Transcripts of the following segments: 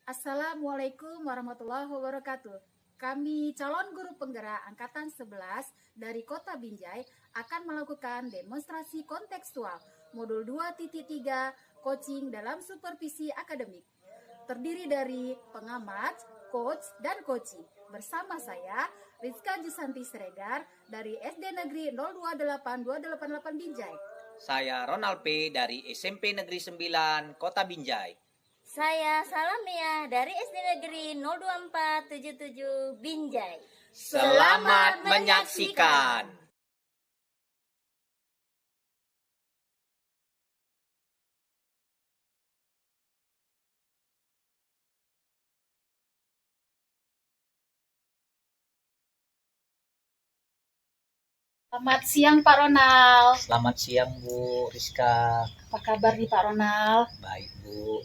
Assalamualaikum warahmatullahi wabarakatuh. Kami calon guru penggerak Angkatan 11 dari Kota Binjai akan melakukan demonstrasi kontekstual Modul 2.3 Coaching dalam Supervisi Akademik. Terdiri dari pengamat, coach, dan coaching. Bersama saya, Rizka Jusanti Siregar dari SD Negeri 028288 Binjai. Saya Ronald P. dari SMP Negeri 9 Kota Binjai. Saya Salamia dari SD Negeri 02477 Binjai. Selamat menyaksikan. Selamat siang Pak Ronald. Selamat siang Bu Rizka. Apa kabar nih Pak Ronald? Baik Bu.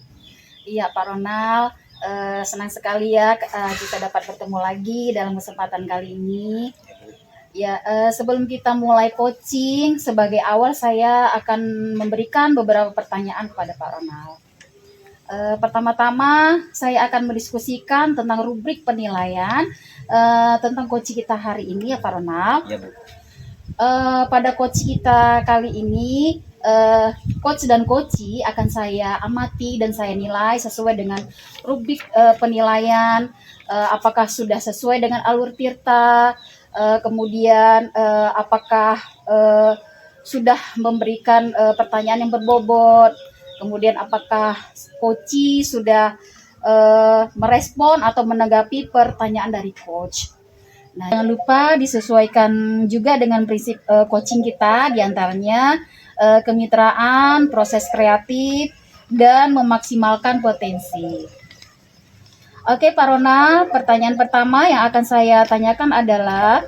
Iya Pak Ronald, senang sekali ya kita dapat bertemu lagi dalam kesempatan kali ini. Ya, sebelum kita mulai coaching, sebagai awal saya akan memberikan beberapa pertanyaan kepada Pak Ronald. Pertama-tama saya akan mendiskusikan tentang rubrik penilaian tentang coaching kita hari ini ya Pak Ronald. Ya Bu. Pada coach kita kali ini, coach dan coachee akan saya amati dan saya nilai sesuai dengan rubrik penilaian, apakah sudah sesuai dengan alur tirta, kemudian apakah sudah memberikan pertanyaan yang berbobot, kemudian apakah coachee sudah merespon atau menanggapi pertanyaan dari coach. Nah, jangan lupa disesuaikan juga dengan prinsip coaching kita, diantaranya kemitraan, proses kreatif, dan memaksimalkan potensi. Oke Pak Ronald, pertanyaan pertama yang akan saya tanyakan adalah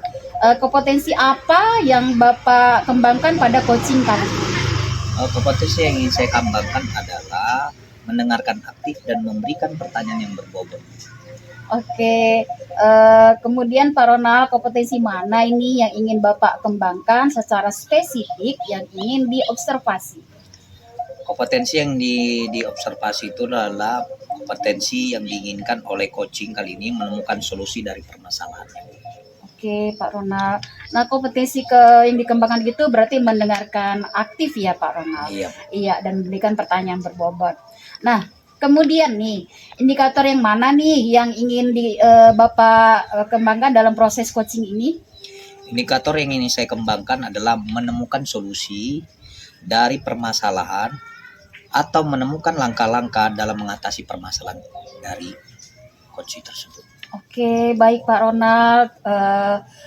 kompetensi apa yang Bapak kembangkan pada coaching kali ini? Kompetensi yang ingin saya kembangkan adalah mendengarkan aktif dan memberikan pertanyaan yang berbobot. Oke, kemudian Pak Ronald, kompetensi mana ini yang ingin Bapak kembangkan secara spesifik yang ingin diobservasi? Kompetensi yang diobservasi itu adalah kompetensi yang diinginkan oleh coaching kali ini menemukan solusi dari permasalahan. Oke, Pak Ronald. Nah, kompetensi yang dikembangkan gitu berarti mendengarkan aktif ya, Pak Ronald? Iya. Iya, dan memberikan pertanyaan berbobot. Nah, kemudian nih, indikator yang mana nih yang ingin Bapak kembangkan dalam proses coaching ini? Indikator yang ingin saya kembangkan adalah menemukan solusi dari permasalahan atau menemukan langkah-langkah dalam mengatasi permasalahan dari coaching tersebut. Oke, baik Pak Ronald.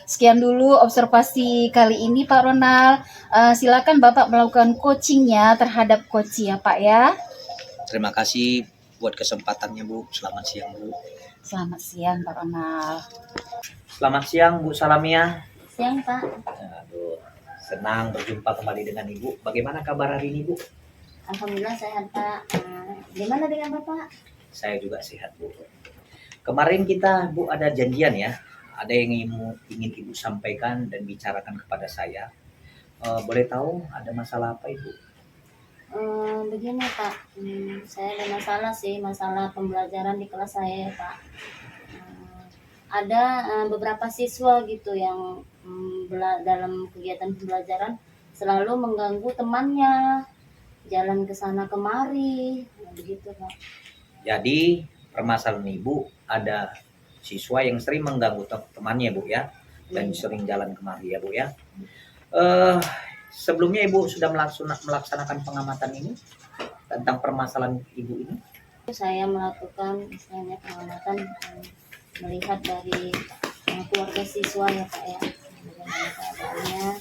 Sekian dulu observasi kali ini Pak Ronald. Silakan Bapak melakukan coachingnya terhadap coachee ya Pak ya. Terima kasih buat kesempatannya Bu. Selamat siang Bu. Selamat siang Pak Ronald. Selamat siang Bu Salamia. Siang Pak. Aduh, senang berjumpa kembali dengan Ibu. Bagaimana kabar hari ini Bu? Alhamdulillah sehat Pak. Gimana dengan Bapak? Saya juga sehat Bu. Kemarin kita Bu ada janjian ya. Ada yang ingin Ibu sampaikan dan bicarakan kepada saya. Boleh tahu ada masalah apa Ibu? Begini Pak, saya ada masalah sih, masalah pembelajaran di kelas saya Pak. Ada beberapa siswa gitu yang dalam kegiatan pembelajaran selalu mengganggu temannya, jalan ke sana kemari, begitu Pak. Jadi permasalahan Ibu ada siswa yang sering mengganggu temannya Bu ya, dan sering jalan kemari ya Bu ya. Sebelumnya Ibu sudah melaksanakan pengamatan ini tentang permasalahan Ibu ini? Saya melakukan misalnya pengamatan, melihat dari keluarga siswa ya Pak ya, bagaimana keadaannya,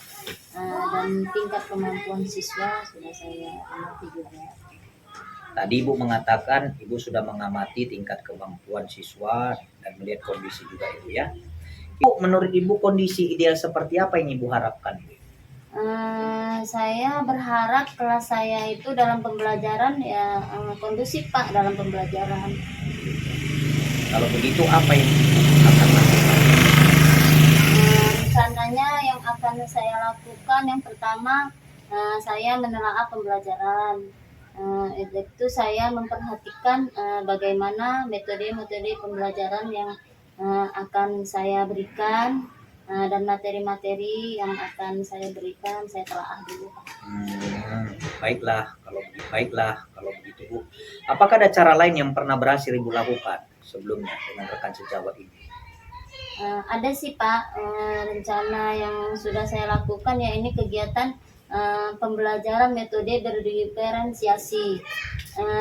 dan tingkat kemampuan siswa sudah saya amati juga. Tadi Ibu mengatakan Ibu sudah mengamati tingkat kemampuan siswa dan melihat kondisi juga Ibu ya. Ibu, menurut Ibu kondisi ideal seperti apa yang Ibu harapkan? Saya berharap kelas saya itu dalam pembelajaran ya kondusif Pak dalam pembelajaran. Kalau begitu apa yang akan lakukan? Rencananya yang akan saya lakukan yang pertama, saya menelaah pembelajaran. Itu saya memperhatikan bagaimana metode-metode pembelajaran yang akan saya berikan, dan materi-materi yang akan saya berikan saya telaah dulu. Baiklah kalau begitu Bu. Apakah ada cara lain yang pernah berhasil Ibu lakukan sebelumnya dengan rekan sejawat ini? Ada sih Pak, rencana yang sudah saya lakukan ya ini kegiatan pembelajaran metode berdiferensiasi.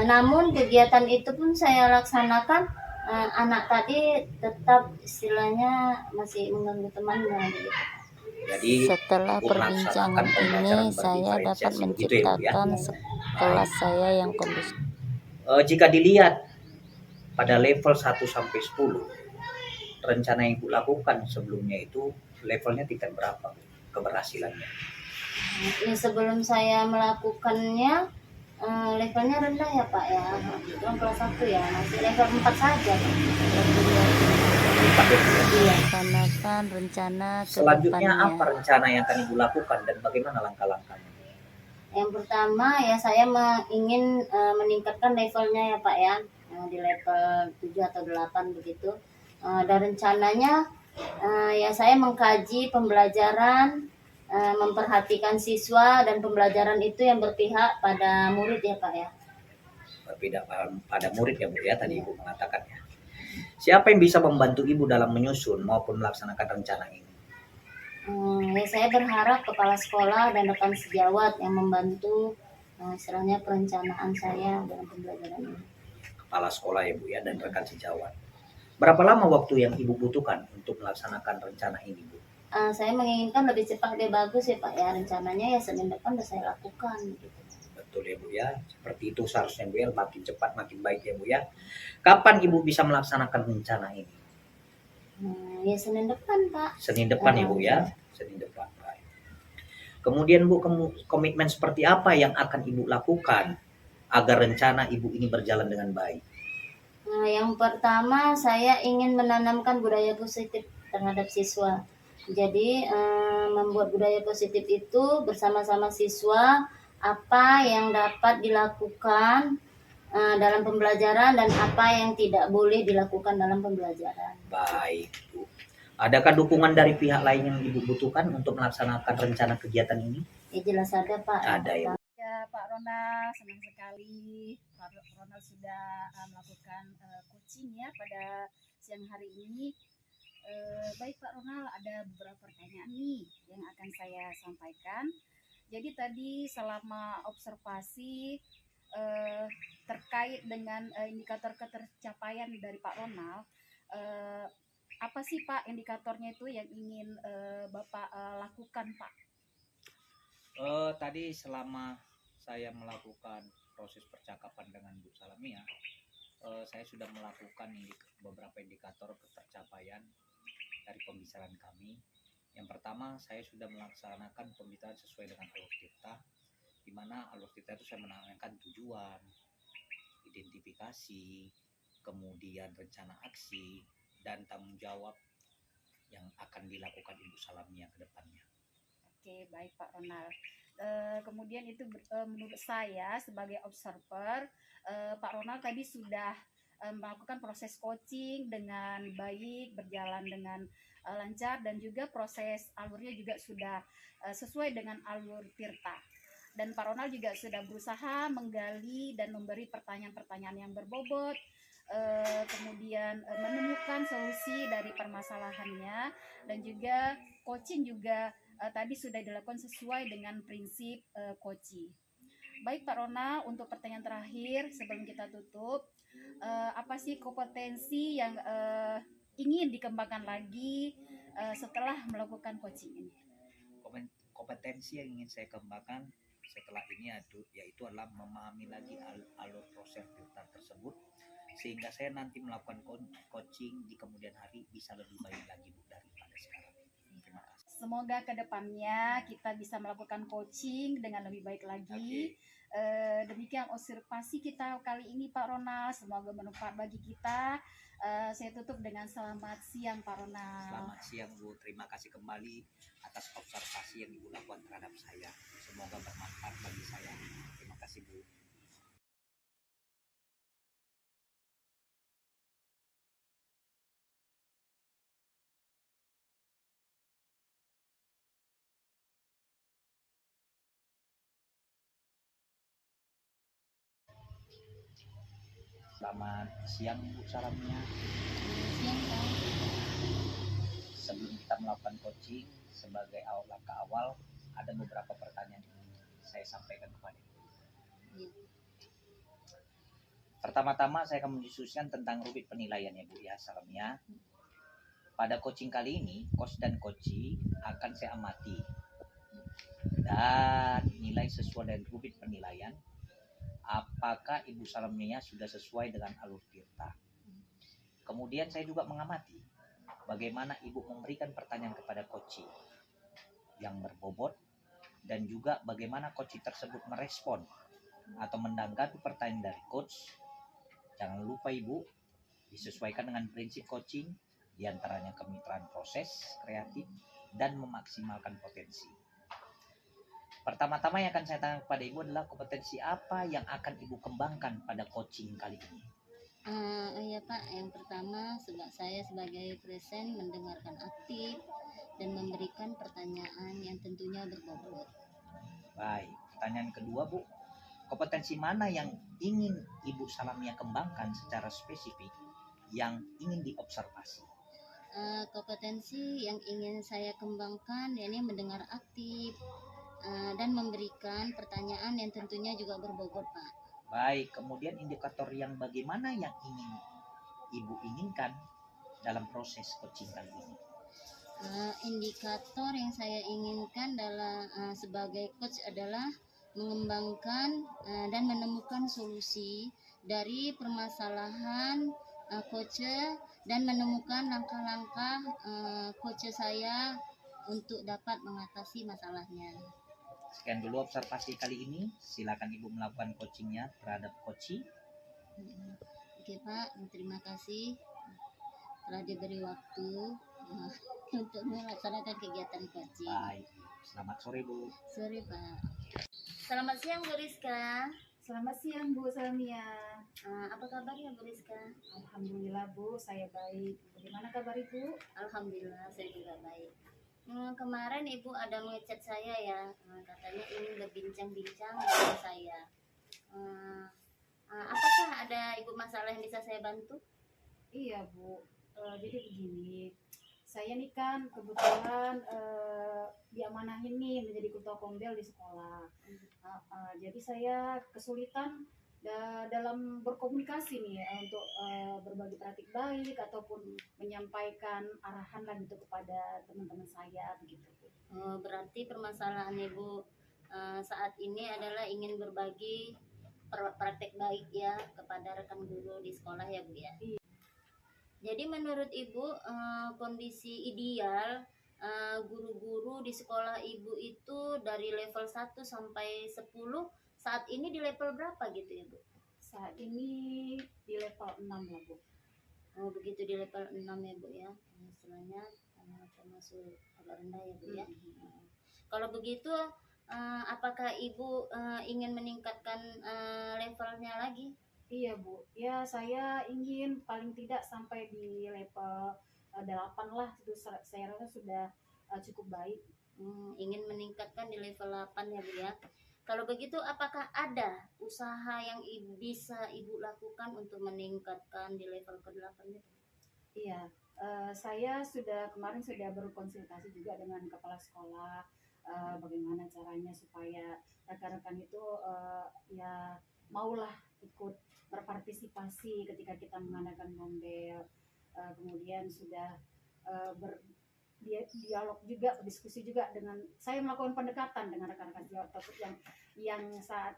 Namun kegiatan itu pun saya laksanakan, anak tadi tetap istilahnya masih mengganggu temannya gitu. Jadi Setelah Ibu melaksanakan perbincangan ini, pembelajaran saya dapat berdiferensiasi begitu ya Bu ya? menciptakan kelas saya yang kondusif. Jika dilihat pada level 1 sampai 10, rencana yang Ibu lakukan sebelumnya itu levelnya tingkat berapa keberhasilannya? Ya, sebelum saya melakukannya levelnya rendah ya Pak ya. Kebetulan kelas 1 ya, masih level 4 saja. Iya. Melaksanakan rencana Selanjutnya kedepannya. apa rencana yang akan Ibu lakukan dan bagaimana langkah-langkahnya? Yang pertama ya saya ingin meningkatkan levelnya ya Pak ya, di level 7 atau 8 begitu. Dan rencananya ya saya mengkaji pembelajaran, memperhatikan siswa dan pembelajaran itu yang berpihak pada murid ya Pak ya. Berbeda pada murid ya Bu ya, tadi Ibu mengatakannya. Siapa yang bisa membantu Ibu dalam menyusun maupun melaksanakan rencana ini? Ya saya berharap kepala sekolah dan rekan sejawat yang membantu istilahnya perencanaan saya dalam pembelajaran ini. Kepala sekolah ya Bu ya dan rekan sejawat. Berapa lama waktu yang Ibu butuhkan untuk melaksanakan rencana ini Bu? Saya menginginkan lebih cepat lebih bagus ya Pak ya, rencananya ya Senin depan sudah saya lakukan gitu. Betul ya Bu ya, seperti itu seharusnya Bu ya, makin cepat makin baik ya Bu ya. Kapan Ibu bisa melaksanakan rencana ini? Ya Senin depan Pak. Senin depan ya Bu ya, Senin depan. Baik. Kemudian Bu, komitmen seperti apa yang akan Ibu lakukan agar rencana Ibu ini berjalan dengan baik? Yang pertama saya ingin menanamkan budaya positif terhadap siswa. Jadi membuat budaya positif itu bersama-sama siswa apa yang dapat dilakukan dalam pembelajaran dan apa yang tidak boleh dilakukan dalam pembelajaran. Baik Bu. Adakah dukungan dari pihak lain yang Ibu butuhkan untuk melaksanakan rencana kegiatan ini? Ya jelas ada Pak. Ada ya Bu. Ya Pak Ronald, senang sekali Pak Ronald sudah melakukan coaching ya pada siang hari ini. Baik Pak Ronald, ada beberapa pertanyaan nih yang akan saya sampaikan. Jadi tadi selama observasi terkait dengan indikator ketercapaian dari Pak Ronald, apa sih Pak indikatornya itu yang ingin Bapak lakukan Pak? Tadi selama saya melakukan proses percakapan dengan Bu Salamia, saya sudah melakukan beberapa indikator ketercapaian dari pembicaraan kami. Yang pertama, saya sudah melaksanakan pembicaraan sesuai dengan alur tirta, di mana alur tirta itu saya menanyakan tujuan, identifikasi, kemudian rencana aksi, dan tanggung jawab yang akan dilakukan Ibu Salamia ke depannya. Oke, baik Pak Ronald. Kemudian itu menurut saya sebagai observer, Pak Ronald tadi sudah melakukan proses coaching dengan baik, berjalan dengan lancar, dan juga proses alurnya juga sudah sesuai dengan alur tirta. Dan Pak Ronald juga sudah berusaha menggali dan memberi pertanyaan-pertanyaan yang berbobot, kemudian menemukan solusi dari permasalahannya, dan juga coaching juga tadi sudah dilakukan sesuai dengan prinsip coaching. Baik Pak Ronald, untuk pertanyaan terakhir sebelum kita tutup, apa sih kompetensi yang ingin dikembangkan lagi setelah melakukan coaching ini? Kompetensi yang ingin saya kembangkan setelah ini yaitu adalah memahami lagi alur proses tirta tersebut, sehingga saya nanti melakukan coaching di kemudian hari bisa lebih baik lagi Bu daripada sekarang. Terima kasih. Semoga kedepannya kita bisa melakukan coaching dengan lebih baik lagi. Demikian observasi kita kali ini Pak Ronald, semoga bermanfaat bagi kita. Saya tutup dengan selamat siang Pak Ronald. Selamat siang Bu, terima kasih kembali atas observasi yang Ibu lakukan terhadap saya. Semoga bermanfaat bagi saya. Terima kasih Bu. Selamat siang Bu Salamia. Siang Pak. Sebelum kita melakukan coaching, sebagai langkah awal, ada beberapa pertanyaan yang saya sampaikan kepada Ibu. Iya. Pertama-tama saya akan mendiskusikan tentang rubrik penilaian ya Bu ya, Salamia. Pada coaching kali ini, coach dan coachee akan saya amati dan nilai sesuai dengan rubrik penilaian. Apakah Ibu Salamia sudah sesuai dengan alur tirta? Kemudian saya juga mengamati bagaimana Ibu memberikan pertanyaan kepada coachee yang berbobot dan juga bagaimana coachee tersebut merespon atau menanggapi pertanyaan dari coach. Jangan lupa Ibu, disesuaikan dengan prinsip coaching, diantaranya kemitraan proses, kreatif, dan memaksimalkan potensi. Pertama-tama yang akan saya tanya kepada Ibu adalah kompetensi apa yang akan Ibu kembangkan pada coaching kali ini? Iya Pak, yang pertama saya sebagai present mendengarkan aktif dan memberikan pertanyaan yang tentunya berbobot. Baik, pertanyaan kedua Bu, kompetensi mana yang ingin Ibu Salamia kembangkan secara spesifik yang ingin diobservasi? Kompetensi yang ingin saya kembangkan yakni mendengar aktif dan memberikan pertanyaan yang tentunya juga berbobot Pak. Baik, kemudian indikator yang bagaimana yang ingin Ibu inginkan dalam proses coaching kali ini? Indikator yang saya inginkan sebagai coach adalah mengembangkan dan menemukan solusi dari permasalahan coach dan menemukan langkah-langkah coach saya untuk dapat mengatasi masalahnya. Sekian dulu observasi kali ini. Silakan Ibu melakukan coachingnya terhadap coachee. Oke Pak, terima kasih telah diberi waktu untuk melaksanakan kegiatan coaching. Baik, selamat sore Bu. Sorry Pak. Selamat siang Bu Rizka. Selamat siang Bu Salamia. Apa kabarnya Bu Rizka? Alhamdulillah Bu, saya baik. Bagaimana kabar Ibu? Alhamdulillah saya juga baik. Kemarin Ibu ada ngechat saya ya, katanya ingin berbincang-bincang dengan saya. Apakah ada Ibu masalah yang bisa saya bantu? Iya Bu, jadi begini, saya nih kan kebetulan diamanahin nih menjadi ketua kombel di sekolah. Jadi saya kesulitan dalam berkomunikasi nih untuk berbagi praktik baik ataupun menyampaikan arahan lah gitu kepada teman-teman saya begitu Bu. Berarti permasalahan Ibu saat ini adalah ingin berbagi praktek baik ya kepada rekan guru di sekolah ya Bu ya. Jadi menurut Ibu kondisi ideal guru-guru di sekolah Ibu itu dari level 1 sampai 10 saat ini di level berapa gitu ya Bu? Saat ini di level 6 lah Bu. Oh begitu, di level 6 ya Bu ya. Istilahnya termasuk agak rendah ya Bu ya. Kalau begitu apakah Ibu ingin meningkatkan levelnya lagi? Iya Bu, ya saya ingin paling tidak sampai di level 8 lah, itu saya rasa sudah cukup baik. Ingin meningkatkan di level 8 ya Bu ya. Kalau begitu apakah ada usaha yang bisa Ibu lakukan untuk meningkatkan di level ke-8 itu? Iya, saya kemarin sudah berkonsultasi juga dengan kepala sekolah, bagaimana caranya supaya rekan-rekan itu ya maulah ikut berpartisipasi ketika kita mengadakan kombel. Kemudian sudah dialog juga, berdiskusi juga dengan saya, melakukan pendekatan dengan rekan-rekan sejawat tersebut yang saat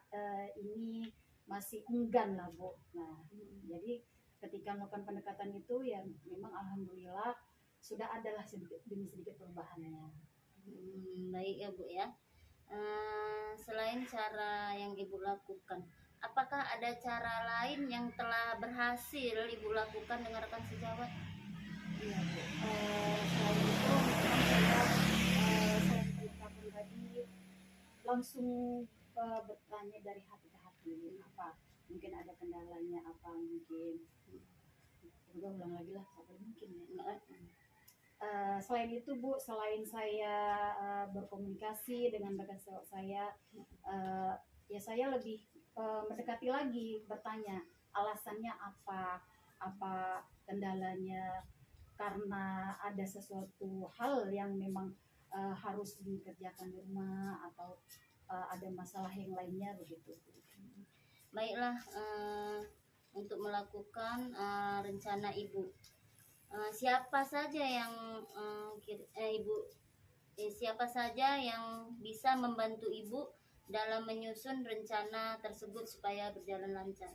ini masih enggan lah Bu. Nah, jadi ketika melakukan pendekatan itu ya memang alhamdulillah sudah adalah sedikit demi sedikit perubahannya. Baik ya Bu ya. Selain cara yang Ibu lakukan, apakah ada cara lain yang telah berhasil Ibu lakukan dengan rekan sejawat? Iya Bu. Selain itu memang saya cerita pribadi langsung bertanya dari hati ke hati, apa mungkin ada kendalanya, apa mungkin juga ulang lagi lah sampai mungkin ya. Selain itu Bu, selain saya berkomunikasi dengan rekan sejawat saya, ya saya lebih mendekati lagi, bertanya alasannya apa kendalanya, karena ada sesuatu hal yang memang harus dikerjakan di rumah, atau ada masalah yang lainnya begitu. Baiklah, untuk melakukan rencana ibu, siapa saja yang siapa saja yang bisa membantu ibu dalam menyusun rencana tersebut supaya berjalan lancar?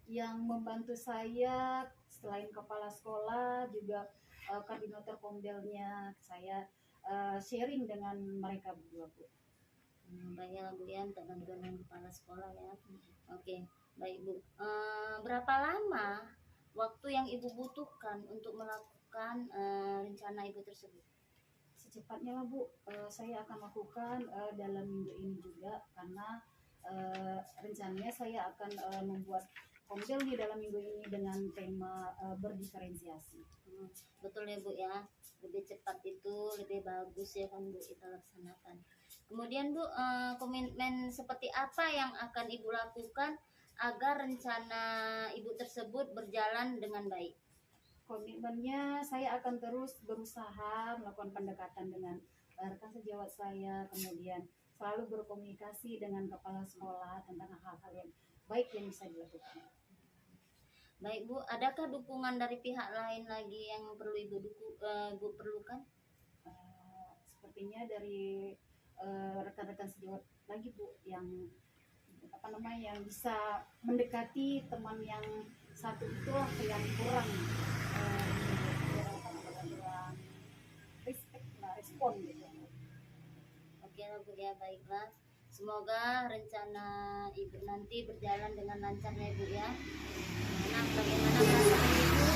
Yang membantu saya selain kepala sekolah juga koordinator Komdelnya, saya sharing dengan mereka berdua, Bu. Baiklah Bu ya, untuk bantuan dengan kepala sekolah ya. Oke, baik Bu. Berapa lama waktu yang ibu butuhkan untuk melakukan rencana ibu tersebut? Secepatnya lah Bu, saya akan lakukan dalam minggu ini juga, karena rencananya saya akan membuat Komdel di dalam minggu ini dengan tema berdiferensiasi. Betul ya Bu ya, lebih cepat itu lebih bagus ya kan Bu kita laksanakan. Kemudian Bu, komitmen seperti apa yang akan ibu lakukan agar rencana ibu tersebut berjalan dengan baik? Komitmennya saya akan terus berusaha melakukan pendekatan dengan rekan sejawat saya, kemudian selalu berkomunikasi dengan kepala sekolah tentang hal-hal yang baik yang bisa dilakukan. Baik Bu, adakah dukungan dari pihak lain lagi yang perlu ibu perlukan? Sepertinya dari rekan-rekan sejawat lagi Bu, yang yang bisa mendekati teman yang satu itulah yang kurang respon gitu. Oke lah Bu ya, baiklah. Semoga rencana ibu nanti berjalan dengan lancarnya Ibu ya. Nah, bagaimana perasaan ibu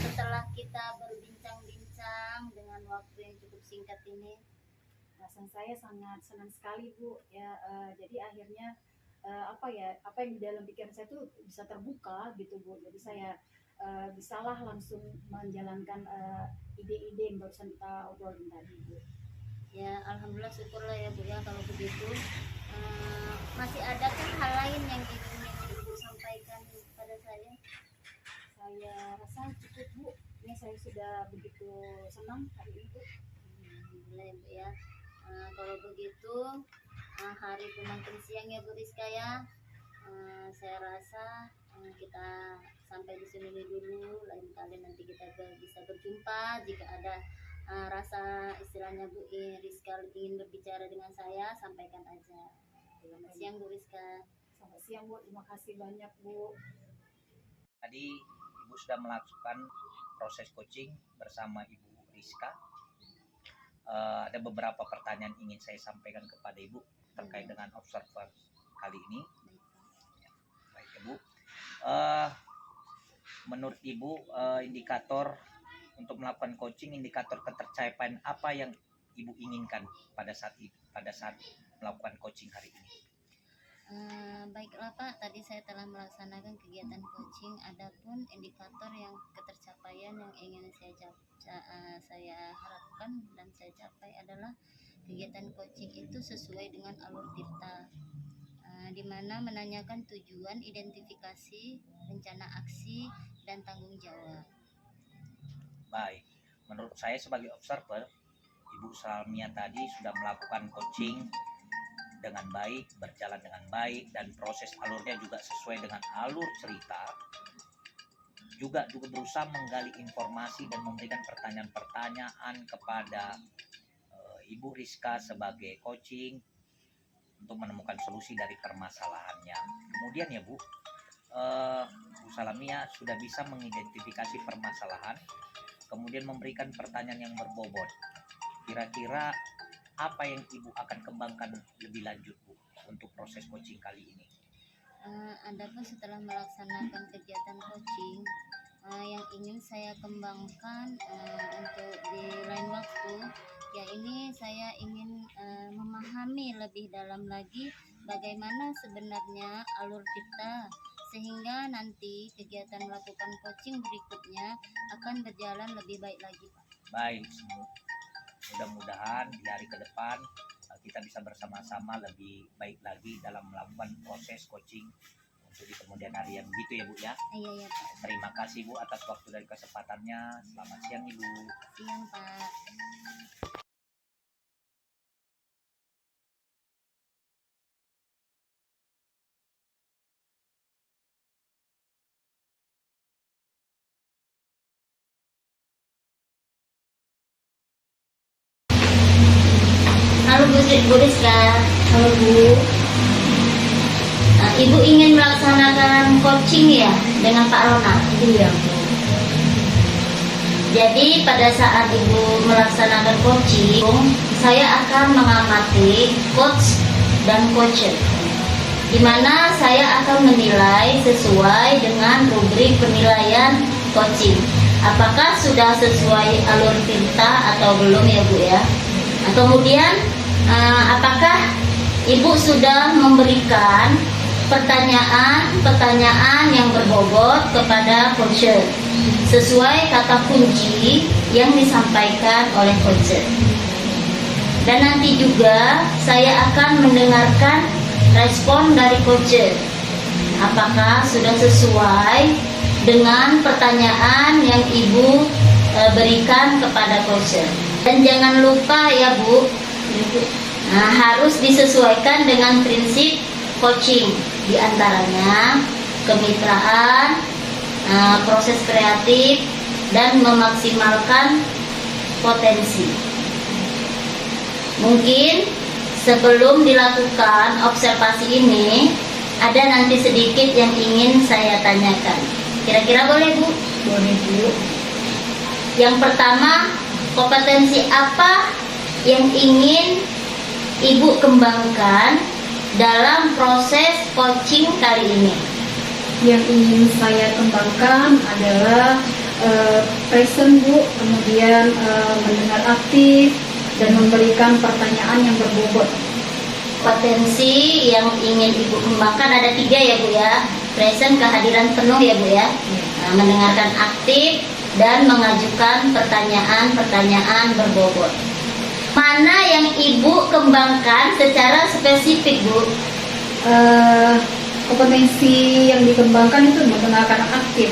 setelah kita berbincang-bincang dengan waktu yang cukup singkat ini? Perasaan saya sangat senang sekali Bu ya, jadi akhirnya apa yang di dalam pikiran saya itu bisa terbuka gitu Bu, jadi saya bisalah langsung menjalankan ide-ide yang barusan kita obrolin tadi Bu. Ya, alhamdulillah, syukurlah ya Bu ya kalau begitu. Masih adakah hal lain yang ingin ibu sampaikan pada saya? Saya rasa cukup Bu, ini saya sudah begitu senang hari ini Bu. Alhamdulillah ya Bu ya. Kalau begitu hari pun makin siang ya Bu Rizka ya. Saya rasa kita sampai di sini dulu. Lain kali nanti kita bisa berjumpa jika ada rasa istilahnya Bu Rizka ingin berbicara dengan saya, sampaikan aja. Selamat siang Bu Rizka. Selamat siang Bu, terima kasih banyak Bu. Tadi Ibu sudah melakukan proses coaching bersama Ibu Rizka. Ada beberapa pertanyaan ingin saya sampaikan kepada Ibu terkait dengan observer kali ini. Baik Ibu, menurut Ibu indikator untuk melakukan coaching, indikator ketercapaian apa yang Ibu inginkan pada saat melakukan coaching hari ini? Baiklah Pak, tadi saya telah melaksanakan kegiatan coaching. Adapun indikator yang ketercapaian yang ingin saya harapkan dan saya capai adalah kegiatan coaching itu sesuai dengan alur tirta, di mana menanyakan tujuan, identifikasi, rencana aksi, dan tanggung jawab. Baik, menurut saya sebagai observer, Ibu Salmia tadi sudah melakukan coaching dengan baik, berjalan dengan baik, dan proses alurnya juga sesuai dengan alur cerita. Juga berusaha menggali informasi dan memberikan pertanyaan-pertanyaan kepada Ibu Rizka sebagai coaching untuk menemukan solusi dari permasalahannya. Kemudian ya Bu, Bu Salamia sudah bisa mengidentifikasi permasalahan, kemudian memberikan pertanyaan yang berbobot. Kira-kira apa yang Ibu akan kembangkan lebih lanjut Bu untuk proses coaching kali ini? Adapun setelah melaksanakan kegiatan coaching, yang ingin saya kembangkan untuk di lain waktu, ya ini saya ingin memahami lebih dalam lagi bagaimana sebenarnya alur kita, sehingga nanti kegiatan melakukan coaching berikutnya akan berjalan lebih baik lagi Pak. Baik, mudah-mudahan di hari ke depan kita bisa bersama-sama lebih baik lagi dalam melakukan proses coaching untuk di kemudian hari, yang begitu ya Bu ya. Iya ya Pak. Terima kasih Bu atas waktu dan kesempatannya. Selamat siang Ibu. Siang Pak. Halo Bu Rizka. Halo Bu. Ibu ingin melaksanakan coaching ya dengan Pak Ronald. Iya Bu. Jadi pada saat Ibu melaksanakan coaching, saya akan mengamati coach dan coacher, di mana saya akan menilai sesuai dengan rubrik penilaian coaching. Apakah sudah sesuai alur kita atau belum ya Bu ya? Nah, kemudian apakah Ibu sudah memberikan pertanyaan-pertanyaan yang berbobot kepada coacher sesuai kata kunci yang disampaikan oleh coacher. Dan nanti juga saya akan mendengarkan respon dari coacher. Apakah sudah sesuai dengan pertanyaan yang Ibu berikan kepada coacher. Dan jangan lupa ya Bu, harus disesuaikan dengan prinsip coaching, diantaranya kemitraan, proses kreatif, dan memaksimalkan potensi. Mungkin sebelum dilakukan observasi ini, ada nanti sedikit yang ingin saya tanyakan. Kira-kira boleh Bu? Boleh Bu. Yang pertama, kompetensi apa yang ingin Ibu kembangkan dalam proses coaching kali ini? Yang ingin saya kembangkan adalah present Bu, kemudian mendengar aktif dan memberikan pertanyaan yang berbobot. Potensi yang ingin Ibu kembangkan ada 3 ya Bu ya. Present, kehadiran penuh ya Bu ya. Mendengarkan aktif dan mengajukan pertanyaan-pertanyaan berbobot. Mana yang Ibu kembangkan secara spesifik Bu? Kompetensi yang dikembangkan itu mendengarkan aktif.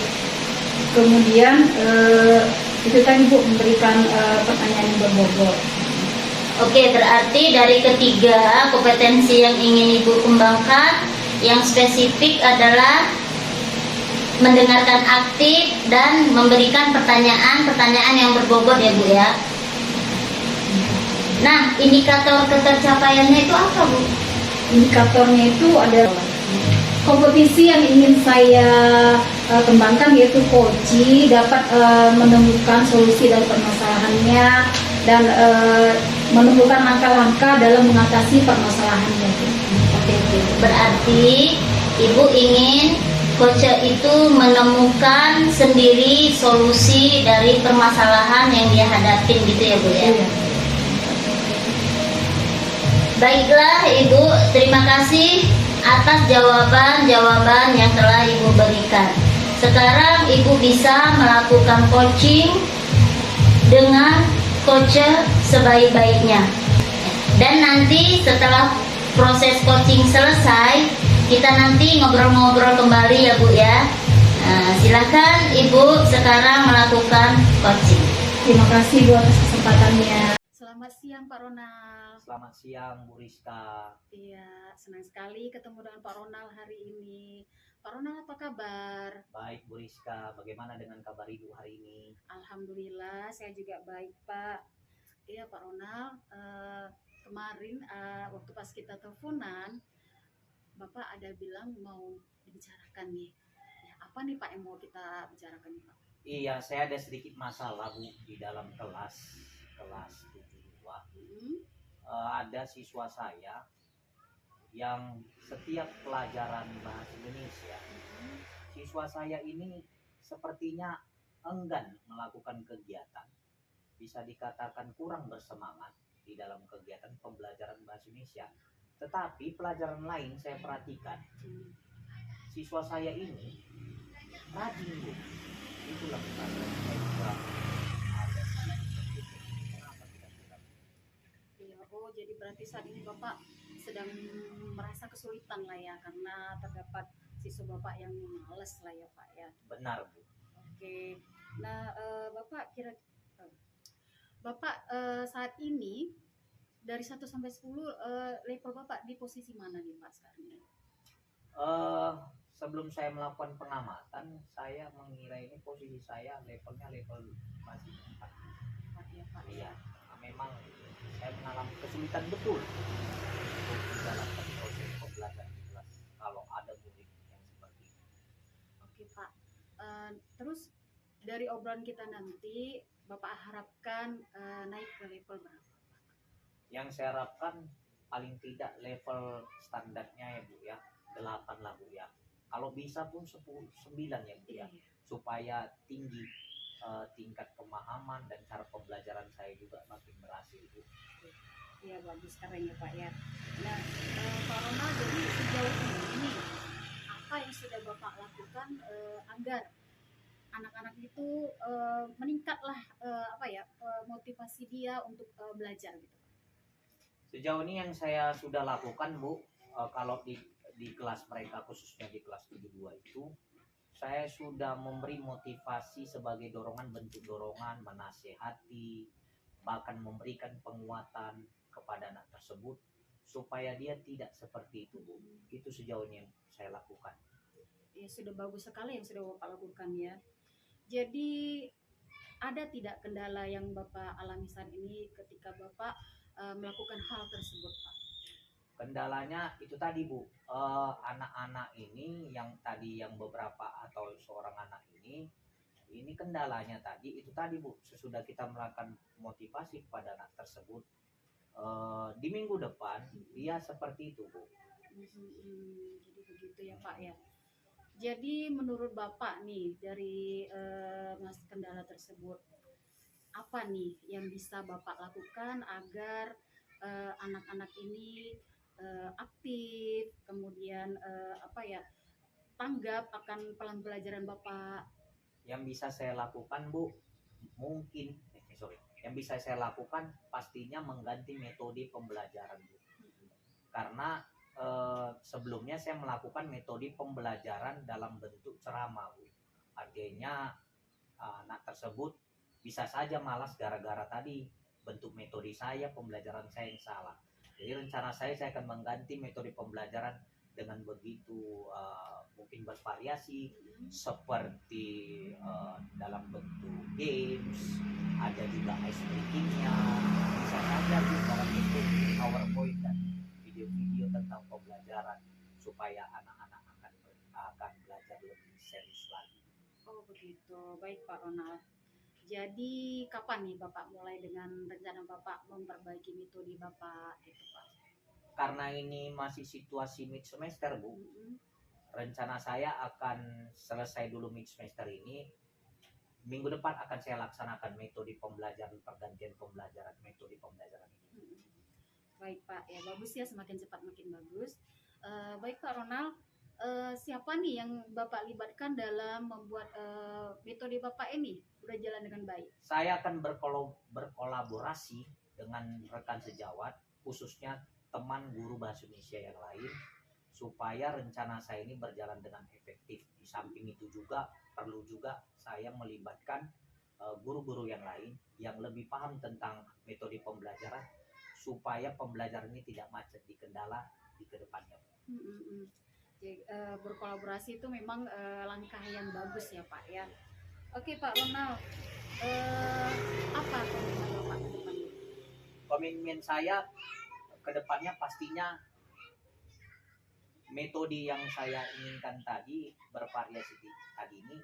Kemudian itu tadi Bu, memberikan pertanyaan yang berbobot. Oke, berarti dari ketiga kompetensi yang ingin Ibu kembangkan, yang spesifik adalah mendengarkan aktif dan memberikan pertanyaan-pertanyaan yang berbobot ya Bu ya. Nah, indikator ketercapaiannya itu apa Bu? Indikatornya itu ada kompetisi yang ingin saya kembangkan, yaitu coach dapat menemukan solusi dari permasalahannya dan menemukan langkah-langkah dalam mengatasi permasalahannya. Oke. Berarti Ibu ingin coach itu menemukan sendiri solusi dari permasalahan yang dia hadapin gitu ya Bu ya. Iya. Baiklah Ibu, terima kasih atas jawaban-jawaban yang telah Ibu berikan. Sekarang Ibu bisa melakukan coaching dengan coach sebaik-baiknya. Dan nanti setelah proses coaching selesai, kita nanti ngobrol-ngobrol kembali ya Bu ya. Silakan Ibu sekarang melakukan coaching. Terima kasih Bu atas kesempatannya. Selamat siang Pak Ronald. Selamat siang Bu Rizka. Iya, senang sekali ketemu dengan Pak Ronald hari ini. Pak Ronald, apa kabar? Baik Bu Rizka, bagaimana dengan kabar Ibu hari ini? Alhamdulillah, saya juga baik Pak. Iya Pak Ronald, kemarin waktu pas kita teleponan, Bapak ada bilang mau dibicarakan nih. Ya, apa nih Pak yang mau kita bicarakan nih Pak? Iya, saya ada sedikit masalah Bu di dalam kelas 72. Ada siswa saya yang setiap pelajaran bahasa Indonesia, siswa saya ini sepertinya enggan melakukan kegiatan, bisa dikatakan kurang bersemangat di dalam kegiatan pembelajaran bahasa Indonesia. Tetapi pelajaran lain saya perhatikan, siswa saya ini rajin Bu. Itulah saya juga ada kenapa kira-kira? Iya, oh jadi berarti saat ini Bapak sedang merasa kesulitan lah ya, karena terdapat siswa Bapak yang males lah ya Pak ya. Benar Bu. Oke. Nah, Bapak Bapak saat ini dari 1 sampai 10 level Bapak di posisi mana nih Pak sekarang ini? Sebelum saya melakukan pengamatan, saya mengira ini posisi saya levelnya level masih 4. Pak ya Pak. Iya, memang saya mengalami kesulitan betul untuk menjalankan proses pembelajaran di kelas kalau ada murid yang seperti itu. Oke Pak. Terus dari obrolan kita nanti Bapak harapkan naik ke level berapa? Yang saya harapkan paling tidak level standarnya ya Bu ya, 8 lah Bu ya. Kalau bisa pun 10, 9 ya Bu ya, Iya. supaya tinggi tingkat pemahaman dan cara pembelajaran saya juga makin berhasil Bu. Iya bagus keren ya Pak ya. Nah Pak Ronald, jadi sejauh ini apa yang sudah Bapak lakukan agar anak-anak itu meningkatlah motivasi dia untuk belajar gitu. Sejauh ini yang saya sudah lakukan Bu, kalau di kelas mereka khususnya di kelas 72 itu, saya sudah memberi motivasi sebagai dorongan, bentuk dorongan, menasehati, bahkan memberikan penguatan kepada anak tersebut supaya dia tidak seperti itu Bu. Itu sejauh ini yang saya lakukan. Ya sudah bagus sekali yang sudah Bapak lakukan ya. Jadi ada tidak kendala yang Bapak alami saat ini ketika Bapak melakukan hal tersebut Pak? Kendalanya itu tadi Bu, anak-anak ini yang tadi yang beberapa atau seorang anak ini kendalanya tadi itu tadi Bu, sesudah kita melakukan motivasi kepada anak tersebut, di minggu depan dia seperti itu Bu. Jadi begitu ya Pak ya. Jadi menurut Bapak nih dari mas kendala tersebut, apa nih yang bisa Bapak lakukan agar anak-anak ini aktif, kemudian tanggap akan pembelajaran Bapak? Yang bisa saya lakukan Bu, yang bisa saya lakukan pastinya mengganti metode pembelajaran Bu. Karena sebelumnya saya melakukan metode pembelajaran dalam bentuk ceramah Bu. Artinya anak tersebut bisa saja malas gara-gara tadi bentuk metode saya, pembelajaran saya yang salah. Jadi rencana saya akan mengganti metode pembelajaran dengan begitu mungkin bervariasi, seperti dalam bentuk games, ada juga ice breaking-nya, bisa saja dalam bentuk PowerPoint dan video-video tentang pembelajaran supaya anak-anak akan belajar lebih serius lagi. Oh begitu, baik Pak Ronald. Jadi kapan nih Bapak mulai dengan rencana Bapak memperbaiki metode Bapak itu Pak? Karena ini masih situasi mid semester Bu, rencana saya akan selesai dulu mid semester ini. Minggu depan akan saya laksanakan metode pembelajaran, pergantian pembelajaran, metode pembelajaran ini. Baik Pak, ya bagus ya, semakin cepat makin bagus. Baik Pak Ronald, siapa nih yang Bapak libatkan dalam membuat metode Bapak ini udah jalan dengan baik? Saya akan berkolaborasi dengan rekan sejawat, khususnya teman guru bahasa Indonesia yang lain, supaya rencana saya ini berjalan dengan efektif. Di samping itu juga perlu juga saya melibatkan guru-guru yang lain yang lebih paham tentang metode pembelajaran supaya pembelajaran ini tidak macet di kendala di kedepannya. Jadi, berkolaborasi itu memang langkah yang bagus ya Pak ya. Oke Pak Ronald, apa komitmen Bapak ke depannya? Komitmen saya ke depannya pastinya metode yang saya inginkan tadi, bervariasi tadi ini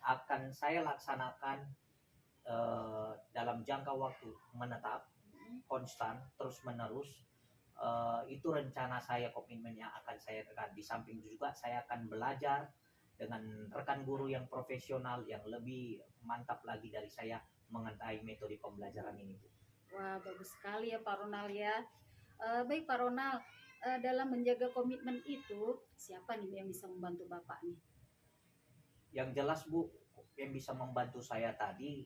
akan saya laksanakan dalam jangka waktu menetap, konstan, terus menerus. Itu rencana saya, komitmen yang akan saya tekan. Di samping itu juga saya akan belajar dengan rekan guru yang profesional yang lebih mantap lagi dari saya mengenai metode pembelajaran ini. Wah bagus sekali ya Pak Ronald ya. Baik Pak Ronald, dalam menjaga komitmen itu siapa nih yang bisa membantu Bapak nih? Yang jelas Bu, yang bisa membantu saya tadi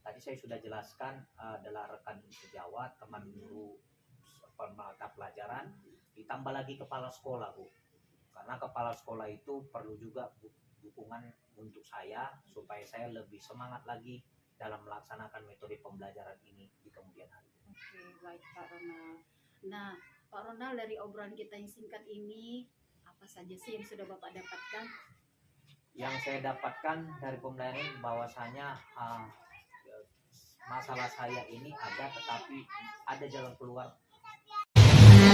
saya sudah jelaskan adalah rekan sejawat, teman guru mata pelajaran, ditambah lagi kepala sekolah Bu. karena kepala sekolah itu perlu juga dukungan untuk saya supaya saya lebih semangat lagi dalam melaksanakan metode pembelajaran ini di kemudian hari. Oke, baik Pak Ronald. Nah, Pak Ronald, dari obrolan kita yang singkat ini, apa saja sih yang sudah Bapak dapatkan? Yang saya dapatkan dari pembelajaran ini bahwasanya masalah saya ini ada, tetapi ada jalan keluar.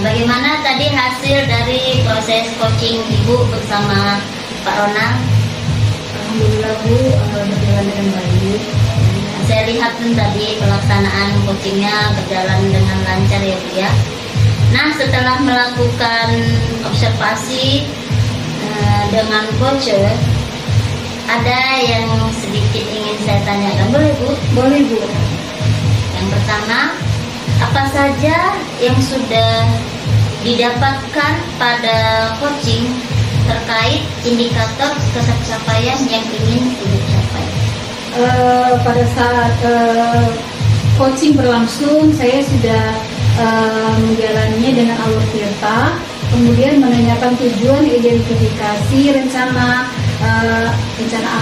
Bagaimana tadi hasil dari proses coaching Ibu bersama Pak Ronald? Alhamdulillah Bu, berjalan dengan baik. Saya lihat pun tadi pelaksanaan coachingnya berjalan dengan lancar ya Bu ya. Nah, setelah melakukan observasi dengan coach, ada yang sedikit ingin saya tanyakan, boleh Bu? Boleh Bu. Yang pertama, apa saja yang sudah didapatkan pada coaching terkait indikator pencapaian yang ingin Ibu capai? Pada saat coaching berlangsung, saya sudah menjalaninya dengan alur tirta, kemudian menanyakan tujuan, identifikasi, rencana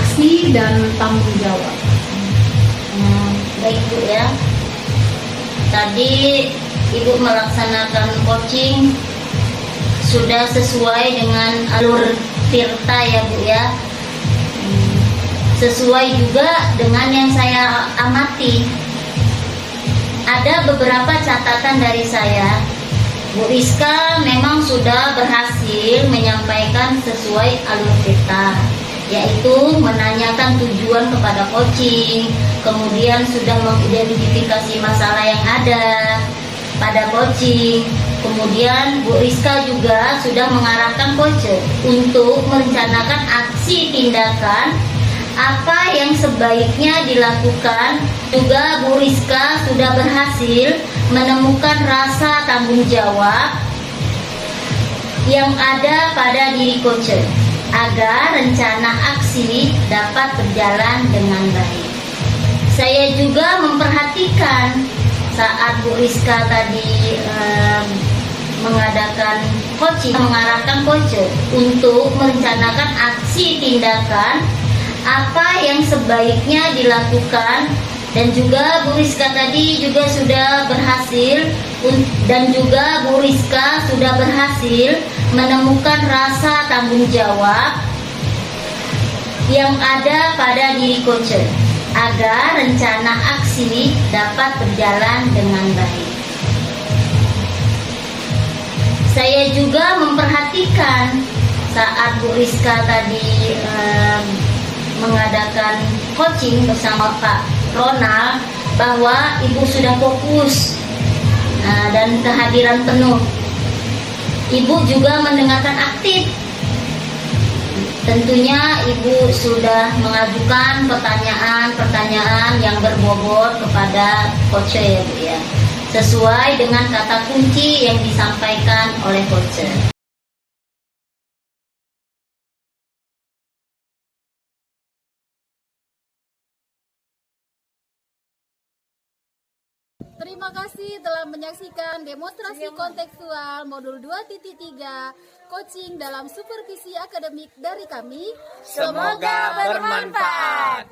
aksi dan tanggung jawab. Baik Bu ya. Tadi Ibu melaksanakan coaching sudah sesuai dengan alur tirta ya Bu ya. Sesuai juga dengan yang saya amati. Ada beberapa catatan dari saya. Bu Rizka memang sudah berhasil menyampaikan sesuai alur tirta, yaitu menanyakan tujuan kepada coaching, kemudian sudah mengidentifikasi masalah yang ada pada coaching, kemudian Bu Rizka juga sudah mengarahkan coach untuk merencanakan aksi tindakan apa yang sebaiknya dilakukan. Juga Bu Rizka sudah berhasil menemukan rasa tanggung jawab yang ada pada diri coach agar rencana aksi dapat berjalan dengan baik. Saya juga memperhatikan saat Bu Rizka tadi mengadakan coaching, mengarahkan coach untuk merencanakan aksi tindakan apa yang sebaiknya dilakukan, dan juga Bu Rizka tadi juga sudah berhasil, dan juga Bu Rizka sudah berhasil menemukan rasa tanggung jawab yang ada pada diri coach agar rencana aksi dapat berjalan dengan baik. Saya juga memperhatikan saat Bu Rizka tadi mengadakan coaching bersama Pak Ronald bahwa Ibu sudah fokus dan kehadiran penuh. Ibu juga mendengarkan aktif. Tentunya Ibu sudah mengajukan pertanyaan-pertanyaan yang berbobot kepada coach ya Bu ya, sesuai dengan kata kunci yang disampaikan oleh coach. Terima kasih telah menyaksikan demonstrasi kontekstual modul 2.3 coaching dalam supervisi akademik dari kami. Semoga bermanfaat.